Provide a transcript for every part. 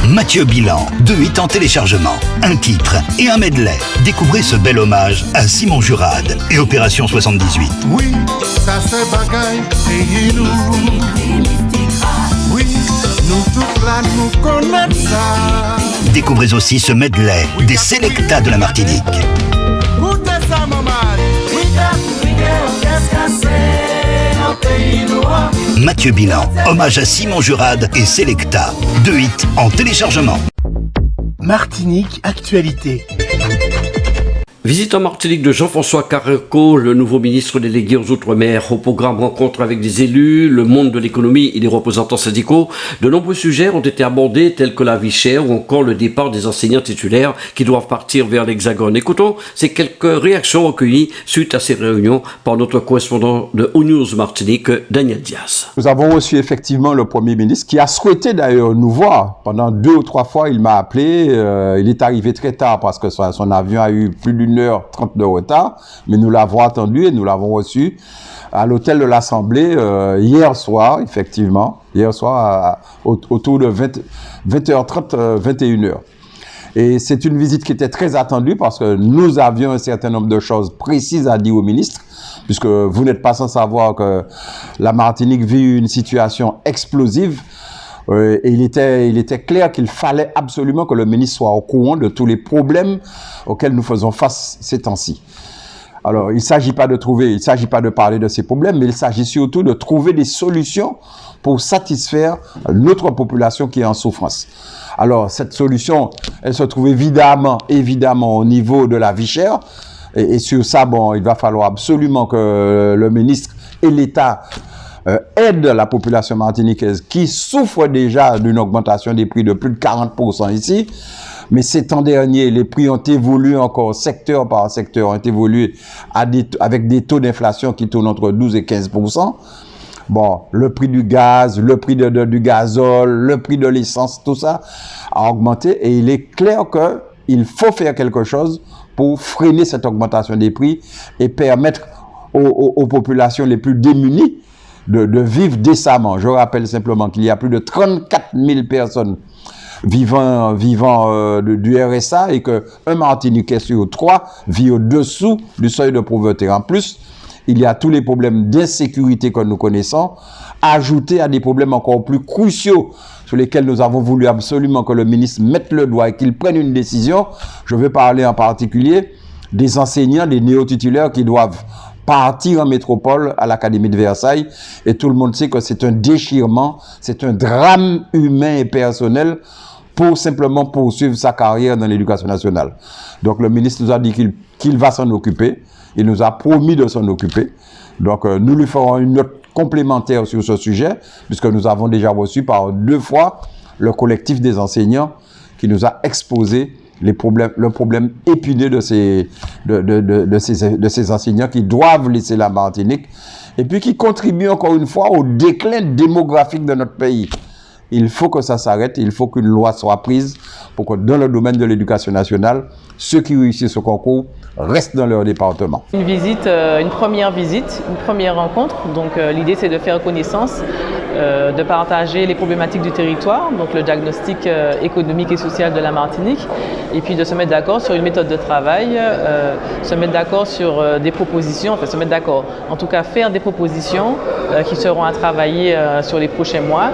Mathieu Bilan, 2 hits en téléchargement, un titre et un medley. Découvrez ce bel hommage à Simon Jurade et Opération 78. Oui, ça c'est bagaille et nous. Oui, nous tous là nous connaissons ça. Découvrez aussi ce medley des Selecta de la Martinique. Écoutez ça maman. Mathieu Bilan, hommage à Simon Jurade et Selecta. 2 hits en téléchargement. Martinique Actualité. Visite en Martinique de Jean-François Carreco, le nouveau ministre délégué aux Outre-mer. Au programme rencontre avec des élus, le monde de l'économie et des représentants syndicaux. De nombreux sujets ont été abordés, tels que la vie chère ou encore le départ des enseignants titulaires qui doivent partir vers l'Hexagone. Écoutons ces quelques réactions recueillies suite à ces réunions par notre correspondant de ONews Martinique, Daniel Diaz. Nous avons reçu effectivement le Premier ministre qui a souhaité d'ailleurs nous voir. Pendant 2 ou 3 fois, il m'a appelé. Il est arrivé très tard parce que son avion a eu plus d'1h30 de retard, mais nous l'avons attendu et nous l'avons reçu à l'hôtel de l'Assemblée hier soir, effectivement, autour de 20h30, 21h. Et c'est une visite qui était très attendue parce que nous avions un certain nombre de choses précises à dire au ministre, puisque vous n'êtes pas sans savoir que la Martinique vit une situation explosive. Et il était clair qu'il fallait absolument que le ministre soit au courant de tous les problèmes auxquels nous faisons face ces temps-ci. Alors, il ne s'agit pas de parler de ces problèmes, mais il s'agit surtout de trouver des solutions pour satisfaire notre population qui est en souffrance. Alors, cette solution, elle se trouve évidemment au niveau de la vie chère. Et sur ça, il va falloir absolument que le ministre et l'État aide la population martiniquaise qui souffre déjà d'une augmentation des prix de plus de 40% ici. Mais ces temps derniers, les prix ont évolué encore secteur par secteur, ont évolué avec des taux d'inflation qui tournent entre 12 et 15%. Bon, le prix du gaz, le prix du gazole, le prix de l'essence, tout ça a augmenté et il est clair qu'il faut faire quelque chose pour freiner cette augmentation des prix et permettre aux populations les plus démunies de vivre décemment. Je rappelle simplement qu'il y a plus de 34 000 personnes vivant du RSA et qu'un Martiniquais sur 3 vit au-dessous du seuil de pauvreté. En plus, il y a tous les problèmes d'insécurité que nous connaissons, ajoutés à des problèmes encore plus cruciaux sur lesquels nous avons voulu absolument que le ministre mette le doigt et qu'il prenne une décision. Je veux parler en particulier des enseignants, des néo-titulaires qui doivent partir en métropole à l'Académie de Versailles. Et tout le monde sait que c'est un déchirement, c'est un drame humain et personnel pour simplement poursuivre sa carrière dans l'éducation nationale. Donc le ministre nous a dit qu'il va s'en occuper. Il nous a promis de s'en occuper. Donc nous lui ferons une note complémentaire sur ce sujet, puisque nous avons déjà reçu par 2 fois le collectif des enseignants qui nous a exposé le problème épineux de ces enseignants qui doivent laisser la Martinique et puis qui contribuent encore une fois au déclin démographique de notre pays. Il faut que ça s'arrête, il faut qu'une loi soit prise pour que dans le domaine de l'éducation nationale, ceux qui réussissent au concours restent dans leur département. Une première rencontre. Donc l'idée c'est de faire connaissance, de partager les problématiques du territoire, donc le diagnostic économique et social de la Martinique, et puis de se mettre d'accord sur une méthode de travail, se mettre d'accord sur des propositions, en tout cas faire des propositions qui seront à travailler sur les prochains mois.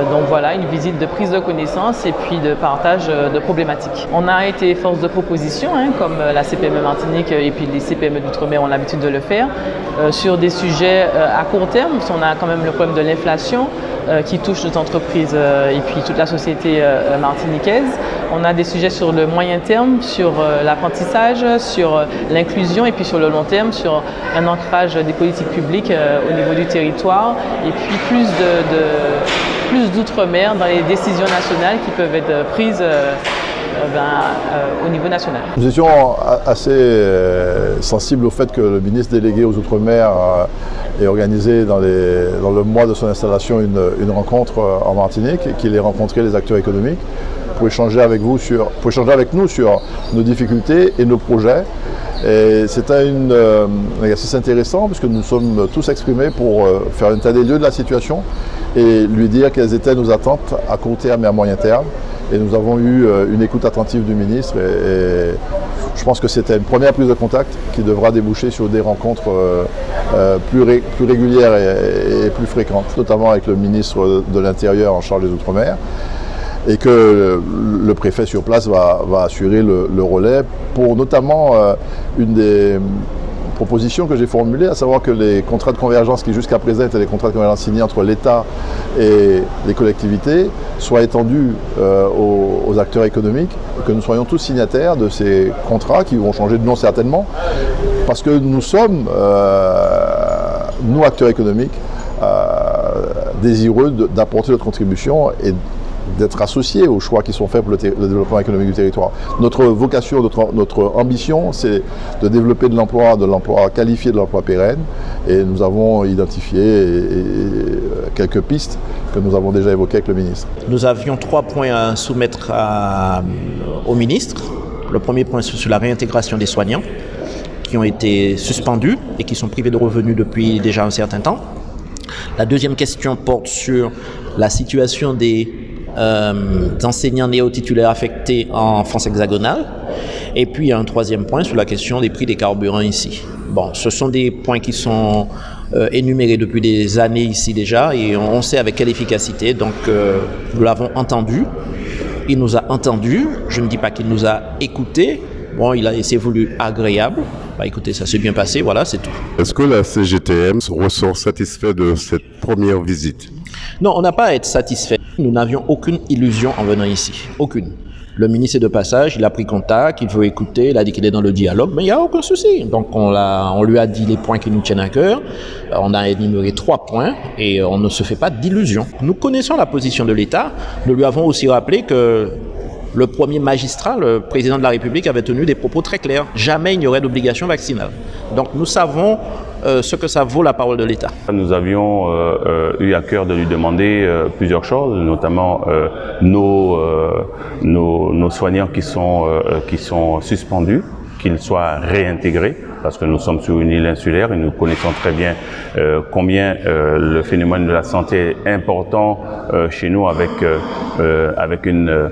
Donc voilà, une visite de prise de connaissance et puis de partage de problématiques. On a été force de proposition, comme la CPME Martinique et puis les CPME d'Outre-mer ont l'habitude de le faire, sur des sujets à court terme, parce qu'on a quand même le problème de l'inflation qui touche notre entreprise et puis toute la société martiniquaise. On a des sujets sur le moyen terme, sur l'apprentissage, sur l'inclusion et puis sur le long terme, sur un ancrage des politiques publiques au niveau du territoire et puis plus d'outre-mer dans les décisions nationales qui peuvent être prises au niveau national. Nous étions assez sensibles au fait que le ministre délégué aux Outre-mer ait organisé dans le mois de son installation une rencontre en Martinique et qu'il ait rencontré les acteurs économiques pour échanger avec nous sur nos difficultés et nos projets. Et c'était un exercice intéressant puisque nous sommes tous exprimés pour faire un état des lieux de la situation et lui dire quelles étaient nos attentes à court terme et à moyen terme et nous avons eu une écoute attentive du ministre et je pense que c'était une première prise de contact qui devra déboucher sur des rencontres plus régulières et plus fréquentes, notamment avec le ministre de l'Intérieur en charge des Outre-mer, et que le préfet sur place va assurer le relais pour notamment une des propositions que j'ai formulées, à savoir que les contrats de convergence qui jusqu'à présent étaient des contrats de convergence signés entre l'État et les collectivités soient étendus aux acteurs économiques, et que nous soyons tous signataires de ces contrats qui vont changer de nom certainement, parce que nous sommes, nous acteurs économiques, désireux d'apporter notre contribution et d'être associés aux choix qui sont faits pour le développement économique du territoire. Notre vocation, notre ambition, c'est de développer de l'emploi qualifié, de l'emploi pérenne, et nous avons identifié quelques pistes que nous avons déjà évoquées avec le ministre. Nous avions 3 points à soumettre au ministre. Le premier point, c'est sur la réintégration des soignants qui ont été suspendus et qui sont privés de revenus depuis déjà un certain temps. La deuxième question porte sur la situation des enseignants néo-titulaires affectés en France hexagonale. Et puis il y a un troisième point sur la question des prix des carburants ici. Bon, ce sont des points qui sont énumérés depuis des années ici déjà et on sait avec quelle efficacité. Donc nous l'avons entendu, il nous a entendus, je ne dis pas qu'il nous a écoutés. Bon, il s'est voulu agréable. Bah écoutez, ça s'est bien passé, voilà, c'est tout. Est-ce que la CGTM ressort satisfait de cette première visite? Non, on n'a pas à être satisfait. Nous n'avions aucune illusion en venant ici, aucune. Le ministre est de passage, il a pris contact, il veut écouter, il a dit qu'il est dans le dialogue, mais il n'y a aucun souci. Donc on lui a dit les points qui nous tiennent à cœur, on a énuméré 3 points et on ne se fait pas d'illusions. Nous connaissons la position de l'État, nous lui avons aussi rappelé que le premier magistrat, le président de la République, avait tenu des propos très clairs. Jamais il n'y aurait d'obligation vaccinale. Donc nous savons ce que ça vaut la parole de l'État. Nous avions eu à cœur de lui demander plusieurs choses, notamment nos soignants qui sont suspendus, qu'ils soient réintégrés, parce que nous sommes sur une île insulaire et nous connaissons très bien combien le phénomène de la santé est important chez nous avec une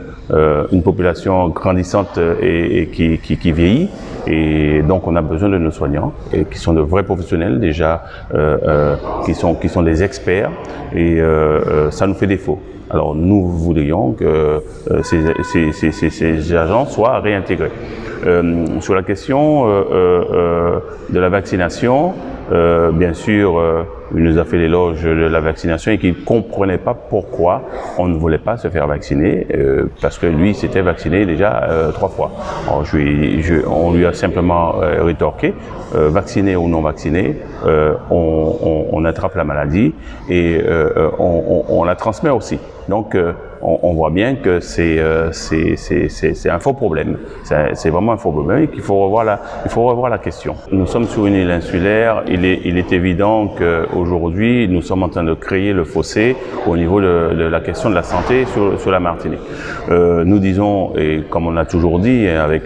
population grandissante et qui vieillit. Et donc on a besoin de nos soignants et qui sont de vrais professionnels déjà, qui sont des experts et ça nous fait défaut. Alors nous voudrions que ces agents soient réintégrés. Sur la question de la vaccination, bien sûr, il nous a fait l'éloge de la vaccination et qu'il ne comprenait pas pourquoi on ne voulait pas se faire vacciner, parce que lui s'était vacciné déjà 3 fois. Alors, on lui a simplement rétorqué, vacciné ou non vacciné, on attrape la maladie et on la transmet aussi. Donc on voit bien que c'est un faux problème. C'est vraiment un faux problème et qu'il faut revoir la question. Nous sommes sur une île insulaire. Il est évident qu'aujourd'hui, nous sommes en train de créer le fossé au niveau de la question de la santé sur la Martinique. Nous disons, et comme on l'a toujours dit, avec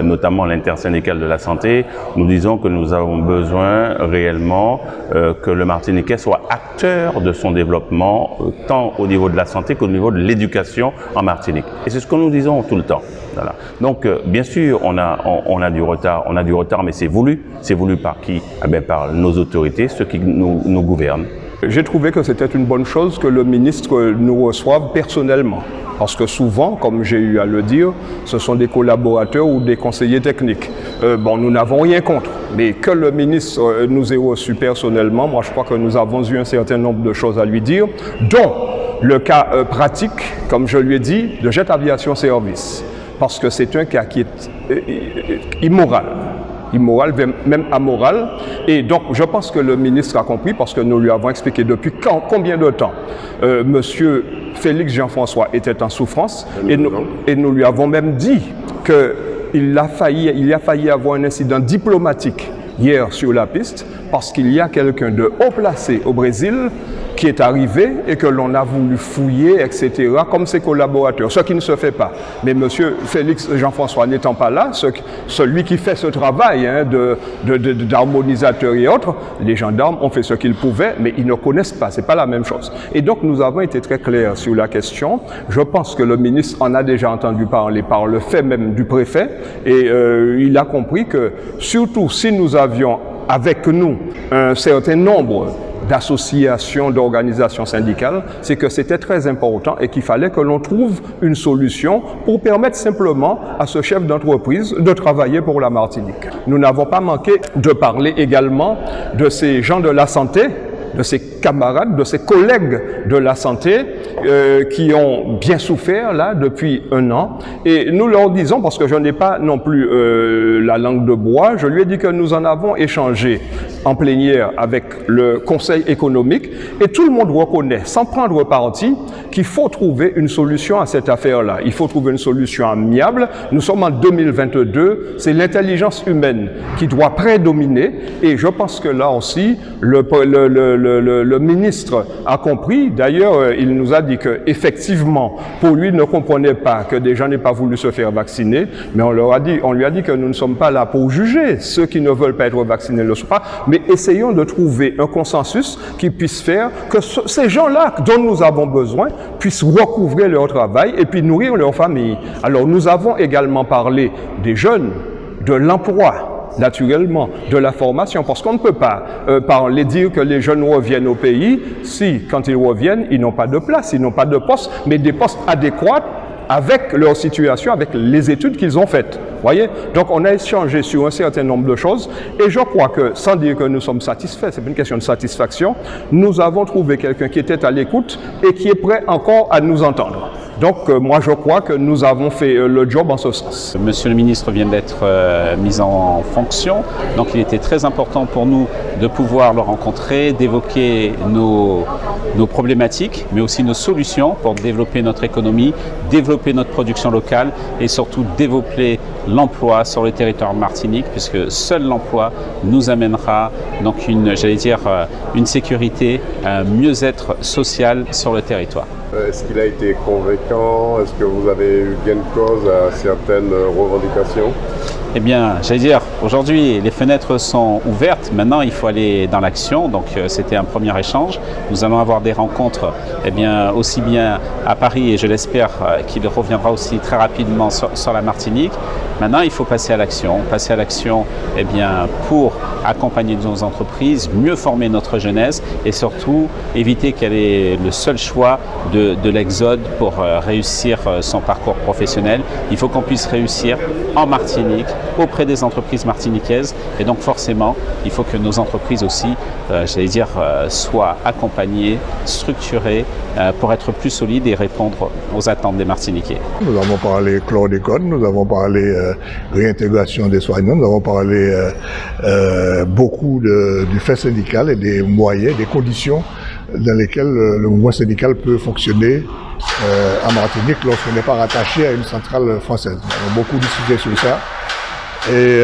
notamment l'intersyndicale de la santé, nous disons que nous avons besoin réellement que le Martiniquais soit acteur de son développement, tant au niveau de la santé qu'au niveau de l'éducation en Martinique. Et c'est ce que nous disons tout le temps. Voilà. Donc, bien sûr, on a du retard, mais c'est voulu. C'est voulu par qui? Eh bien, par nos autorités, ceux qui nous gouvernent. J'ai trouvé que c'était une bonne chose que le ministre nous reçoive personnellement. Parce que souvent, comme j'ai eu à le dire, ce sont des collaborateurs ou des conseillers techniques. Bon, nous n'avons rien contre, mais que le ministre nous ait reçus personnellement, moi je crois que nous avons eu un certain nombre de choses à lui dire, dont le cas pratique, comme je lui ai dit, de Jet Aviation Service. Parce que c'est un cas qui est immoral, même amoral. Et donc, je pense que le ministre a compris, parce que nous lui avons expliqué depuis combien de temps Monsieur Félix Jean-François était en souffrance, et nous lui avons même dit qu'il a failli avoir un incident diplomatique hier sur la piste, parce qu'il y a quelqu'un de haut placé au Brésil qui est arrivé et que l'on a voulu fouiller, etc., comme ses collaborateurs, ce qui ne se fait pas. Mais M. Félix Jean-François n'étant pas là, celui qui fait ce travail d'harmonisateur et autres, les gendarmes ont fait ce qu'ils pouvaient, mais ils ne connaissent pas, c'est pas la même chose. Et donc nous avons été très clairs sur la question. Je pense que le ministre en a déjà entendu parler par le fait même du préfet, et il a compris que, surtout si nous avions avec nous un certain nombre d'associations, d'organisations syndicales, c'est que c'était très important et qu'il fallait que l'on trouve une solution pour permettre simplement à ce chef d'entreprise de travailler pour la Martinique. Nous n'avons pas manqué de parler également de ces gens de la santé, de ses camarades, de ses collègues de la santé qui ont bien souffert là depuis 1 an. Et nous leur disons, parce que je n'ai pas non plus la langue de bois, je lui ai dit que nous en avons échangé en plénière avec le Conseil économique et tout le monde reconnaît, sans prendre parti, qu'il faut trouver une solution à cette affaire-là. Il faut trouver une solution amiable. Nous sommes en 2022, c'est l'intelligence humaine qui doit prédominer et je pense que là aussi, le ministre a compris. D'ailleurs, il nous a dit qu'effectivement, pour lui, il ne comprenait pas que des gens n'aient pas voulu se faire vacciner, mais on lui a dit que nous ne sommes pas là pour juger ceux qui ne veulent pas être vaccinés ne le sont pas, mais essayons de trouver un consensus qui puisse faire que ces gens-là dont nous avons besoin puissent recouvrer leur travail et puis nourrir leur famille. Alors nous avons également parlé des jeunes, de l'emploi, naturellement, de la formation, parce qu'on ne peut pas dire que les jeunes reviennent au pays si, quand ils reviennent, ils n'ont pas de place, ils n'ont pas de poste, mais des postes adéquats avec leur situation, avec les études qu'ils ont faites. Voyez? Donc on a échangé sur un certain nombre de choses et je crois que, sans dire que nous sommes satisfaits, c'est pas une question de satisfaction, nous avons trouvé quelqu'un qui était à l'écoute et qui est prêt encore à nous entendre. Donc moi je crois que nous avons fait le job en ce sens. Monsieur le ministre vient d'être mis en fonction, donc il était très important pour nous de pouvoir le rencontrer, d'évoquer nos problématiques, mais aussi nos solutions pour développer notre économie, développer notre production locale et surtout développer l'emploi sur le territoire martinique, puisque seul l'emploi nous amènera donc une sécurité, un mieux-être social sur le territoire. Est-ce qu'il a été convaincant? Est-ce que vous avez eu gain de cause à certaines revendications? Eh bien, aujourd'hui, les fenêtres sont ouvertes. Maintenant, il faut aller dans l'action. Donc, c'était un premier échange. Nous allons avoir des rencontres, aussi bien à Paris, et je l'espère qu'il reviendra aussi très rapidement sur la Martinique. Maintenant, il faut passer à l'action. Passer à l'action, pour accompagner nos entreprises, mieux former notre jeunesse et surtout éviter qu'elle ait le seul choix de l'exode pour réussir son parcours professionnel. Il faut qu'on puisse réussir en Martinique, auprès des entreprises martiniquaises et donc forcément il faut que nos entreprises aussi soient accompagnées, structurées pour être plus solides et répondre aux attentes des Martiniquais. Nous avons parlé chlordécone, nous avons parlé réintégration des soignants, nous avons parlé beaucoup du fait syndical et des moyens, des conditions dans lesquelles le mouvement syndical peut fonctionner en Martinique lorsqu'on n'est pas rattaché à une centrale française. On a beaucoup discuté sur ça. Et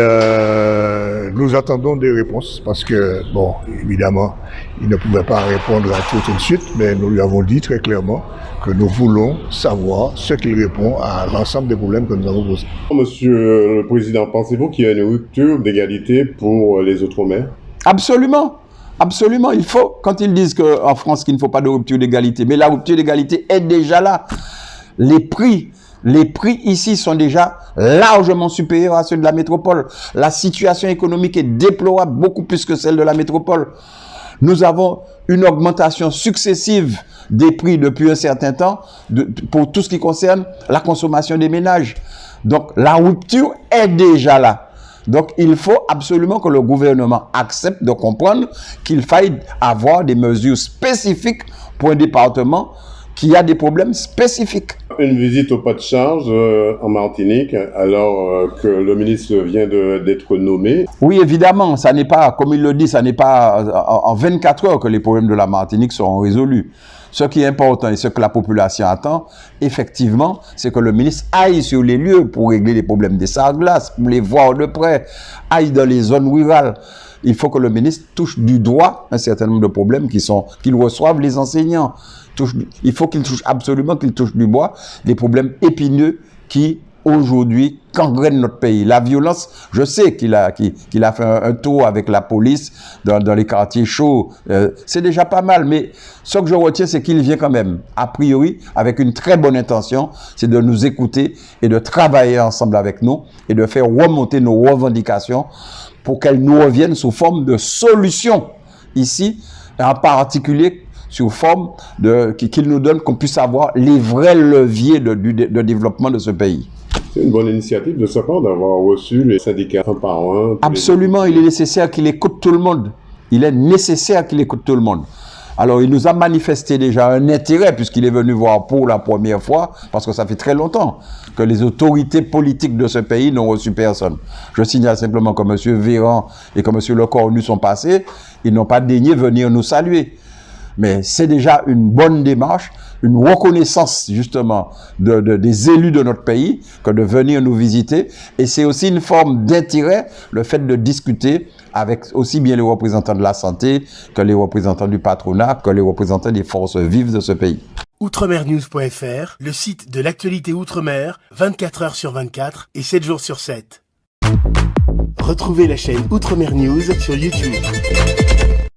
nous attendons des réponses parce que, bon, évidemment, il ne pouvait pas répondre à tout de suite, mais nous lui avons dit très clairement que nous voulons savoir ce qu'il répond à l'ensemble des problèmes que nous avons posés. Monsieur le Président, pensez-vous qu'il y a une rupture d'égalité pour les Outre-mer? Absolument. Absolument, il faut, quand ils disent qu'en France qu'il ne faut pas de rupture d'égalité, mais la rupture d'égalité est déjà là. Les prix ici sont déjà largement supérieurs à ceux de la métropole. La situation économique est déplorable, beaucoup plus que celle de la métropole. Nous avons une augmentation successive des prix depuis un certain temps pour tout ce qui concerne la consommation des ménages. Donc la rupture est déjà là. Donc il faut absolument que le gouvernement accepte de comprendre qu'il faille avoir des mesures spécifiques pour un département qui a des problèmes spécifiques. Une visite au pas de charge en Martinique, alors que le ministre vient d'être nommé. Oui, évidemment, ça n'est pas, comme il le dit, ça n'est pas en 24 heures que les problèmes de la Martinique seront résolus. Ce qui est important et ce que la population attend, effectivement, c'est que le ministre aille sur les lieux pour régler les problèmes des sargasses, pour les voir de près, aille dans les zones rurales. il faut que le ministre touche du doigt un certain nombre de problèmes qu'ils reçoivent les enseignants. Il faut qu'il touche du bois les problèmes épineux qui aujourd'hui gangrènent notre pays. La violence, je sais qu'il a fait un tour avec la police dans les quartiers chauds. C'est déjà pas mal, mais ce que je retiens, c'est qu'il vient quand même, a priori, avec une très bonne intention, c'est de nous écouter et de travailler ensemble avec nous et de faire remonter nos revendications pour qu'elles nous reviennent sous forme de solutions ici, en particulier sous forme qu'il nous donne, qu'on puisse avoir les vrais leviers de développement de ce pays. C'est une bonne initiative de sa part d'avoir reçu les syndicats un par un. Absolument, il est nécessaire qu'il écoute tout le monde. Il est nécessaire qu'il écoute tout le monde. Alors, il nous a manifesté déjà un intérêt, puisqu'il est venu voir pour la première fois, parce que ça fait très longtemps que les autorités politiques de ce pays n'ont reçu personne. Je signale simplement que M. Véran et que M. Lecornu sont passés, ils n'ont pas daigné venir nous saluer. Mais c'est déjà une bonne démarche, une reconnaissance justement des élus de notre pays que de venir nous visiter. Et c'est aussi une forme d'intérêt, le fait de discuter avec aussi bien les représentants de la santé que les représentants du patronat, que les représentants des forces vives de ce pays. Outremernews.fr, le site de l'actualité Outre-mer, 24 heures sur 24 et 7 jours sur 7. Retrouvez la chaîne Outremer News sur YouTube.